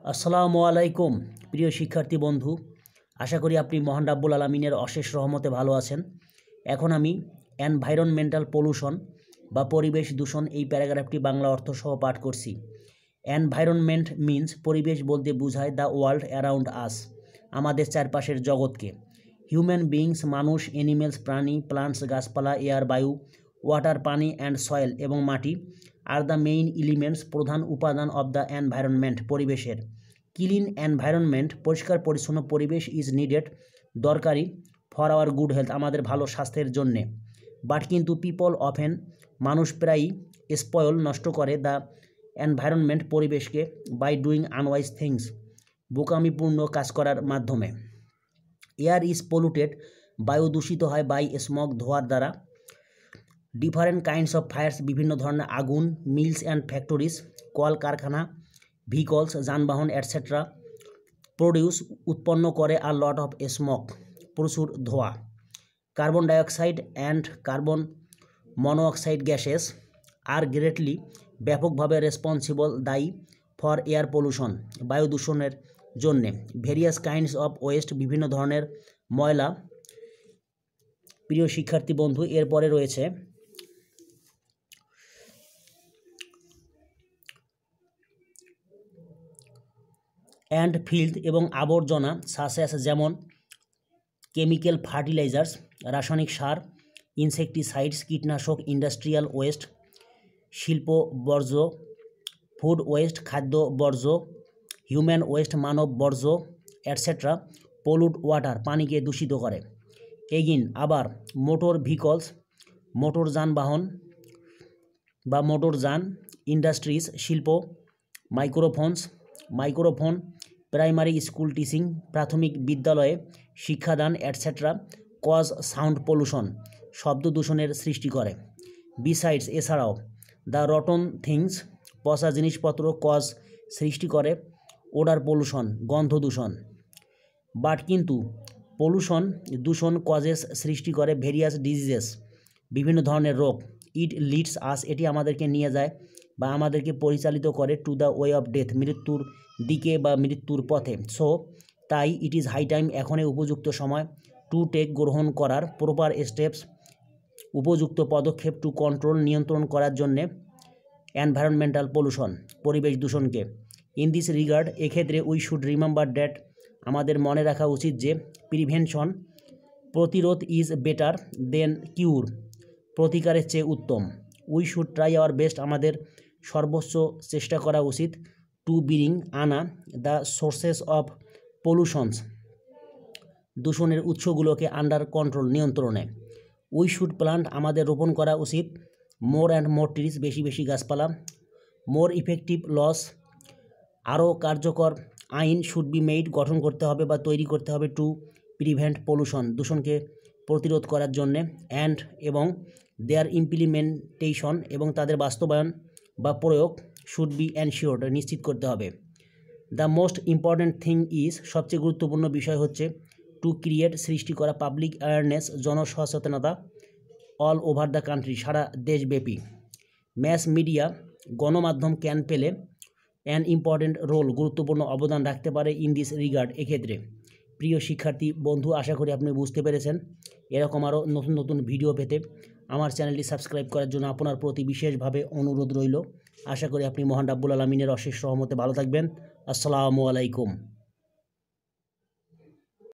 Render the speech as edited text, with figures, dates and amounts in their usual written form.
আসসালামু আলাইকুম প্রিয় শিক্ষার্থী বন্ধু, আশা করি আপনি মহান রাব্বুল আলামিনের অশেষ রহমতে ভালো আছেন। এখন আমি এনভায়রনমেন্টাল পলিউশন বা পরিবেশ দূষণ এই প্যারাগ্রাফটি বাংলা অর্থ সহ পাঠ করছি। এনভায়রনমেন্ট মিন্স পরিবেশ বলতে বোঝায় দ্য ওয়ার্ল্ড অ্যারাউন্ড আস, আমাদের চারপাশের জগৎকে। হিউম্যান বিংস মানুষ, অ্যানিমেলস প্রাণী, প্লান্টস গাছপালা, এয়ার বায়ু, ওয়াটার পানি অ্যান্ড সয়েল এবং মাটি আর দ্য মেইন এলিমেন্টস প্রধান উপাদান অব দ্য এনভায়রনমেন্ট পরিবেশের। ক্লিন এনভায়রনমেন্ট পরিষ্কার পরিচ্ছন্ন পরিবেশ ইজ নিডেড দরকারি ফর আওয়ার গুড হেলথ আমাদের ভালো স্বাস্থ্যের জন্যে। বাট কিন্তু পিপল অফেন মানুষ প্রায়ই স্পয়েল নষ্ট করে দ্য এনভায়রনমেন্ট পরিবেশকে বাই ডুইং আনওয়াইজ থিংস বোকামিপূর্ণ কাজ করার মাধ্যমে। এয়ার ইজ পলিউটেড বায়ু দূষিত হয় বাই স্মোক ধোঁয়ার দ্বারা। ডিফারেন্ট কাইন্ডস অফ ফায়ার্স বিভিন্ন ধরনের আগুন, মিলস অ্যান্ড ফ্যাক্টরিজ কল কারখানা, ভিকলস যানবাহন এটসেট্রা প্রডিউস উৎপন্ন করে আর লট অফ স্মোক প্রচুর ধোঁয়া। Carbon dioxide and carbon monoxide gases are greatly ব্যাপকভাবে রেসপন্সিবল দায়ী ফর এয়ার পলিউশন বায়ু দূষণের জন্যে। ভেরিয়াস কাইন্ডস অফ ওয়েস্ট বিভিন্ন ধরনের ময়লা। প্রিয় শিক্ষার্থী বন্ধু, এরপরে রয়েছে অ্যান্ড ফিল্ড এবং আবর্জনা সাসেস যেমন কেমিক্যাল ফার্টিলাইজার্স রাসায়নিক সার, ইনসেকটিসাইডস কীটনাশক, ইন্ডাস্ট্রিয়াল ওয়েস্ট শিল্প বর্জ্য, ফুড ওয়েস্ট খাদ্য বর্জ্য, হিউম্যান ওয়েস্ট মানব বর্জ্য এটসেট্রা পলুট ওয়াটার পানিকে দূষিত করে। এগিন আবার মোটর ভিকলস মোটর যানবাহন বা মোটরযান, ইন্ডাস্ট্রিজ শিল্প, মাইক্রোফোন প্রাইমারি স্কুল টিচিং প্রাথমিক বিদ্যালয়ে শিক্ষাদান এটসেট্রা কজ সাউন্ড পলিউশন শব্দ দূষণের সৃষ্টি করে। বিসাইডস এছাড়াও দ্য রটন থিংস পচা জিনিসপত্র কজ সৃষ্টি করে ওডার পলিউশন গন্ধ দূষণ। বাট কিন্তু পলিউশন দূষণ কজেস সৃষ্টি করে ভেরিয়াস ডিজিজেস বিভিন্ন ধরনের রোগ। ইট লিডস আস এটি আমাদেরকে নিয়ে যায় বা আমাদেরকে পরিচালিত করে to the way of death মৃত্যুর দিকে বা মৃত্যুর পথে। সো তাই ইট ইজ হাই টাইম এখনই উপযুক্ত সময় টু টেক গ্রহণ করার প্রপার স্টেপস উপযুক্ত পদক্ষেপ টু কন্ট্রোল নিয়ন্ত্রণ করার জন্যে এনভায়রনমেন্টাল পলিউশন পরিবেশ দূষণকে। ইন দিস রিগার্ড এক্ষেত্রে উই শুড রিমেম্বার দ্যাট আমাদের মনে রাখা উচিত যে প্রিভেনশন প্রতিরোধ ইজ বেটার দেন কিউর প্রতিকারের চেয়ে উত্তম। We should try our best আমাদের সর্বোচ্চ চেষ্টা করা উচিত টু ব্রিং আনা দ্য সোর্সেস অফ পলিউশনস দূষণের উৎসগুলোকে আন্ডার কন্ট্রোল নিয়ন্ত্রণে। উই শুড প্লান্ট আমাদের রোপণ করা উচিত মোর অ্যান্ড মোর ট্রিজ বেশি বেশি গাছপালা। মোর ইফেক্টিভ লস আরও কার্যকর আইন শুড বি মেড গঠন করতে হবে বা তৈরি করতে হবে টু প্রিভেন্ট পলিউশন দূষণকে প্রতিরোধ করার জন্যে। অ্যান্ড এবং দেয়ার ইমপ্লিমেন্টেশন এবং তাদের বাস্তবায়ন বা প্রয়োগ শুড বি এনশিওর্ড নিশ্চিত করতে হবে। The most important thing is সবচেয়ে গুরুত্বপূর্ণ বিষয় হচ্ছে টু ক্রিয়েট সৃষ্টি করা পাবলিক অ্যাওয়ারনেস জনসচেতনতা অল ওভার দ্য কান্ট্রি সারা দেশব্যাপী। ম্যাস মিডিয়া গণমাধ্যম ক্যান পেলে অ্যান ইম্পর্ট্যান্ট রোল গুরুত্বপূর্ণ অবদান রাখতে পারে ইন দিস রিগার্ড এক্ষেত্রে। প্রিয় শিক্ষার্থী বন্ধু, আশা করি আপনি বুঝতে পেরেছেন। এরকম আরও নতুন নতুন ভিডিও পেতে আমার চ্যানেলটি সাবস্ক্রাইব করার জন্য আপনার প্রতি বিশেষভাবে অনুরোধ রইল। আশা করি আপনি মহান রাব্বুল আলামিনের অশেষ রহমতে ভালো থাকবেন। আসসালামু আলাইকুম।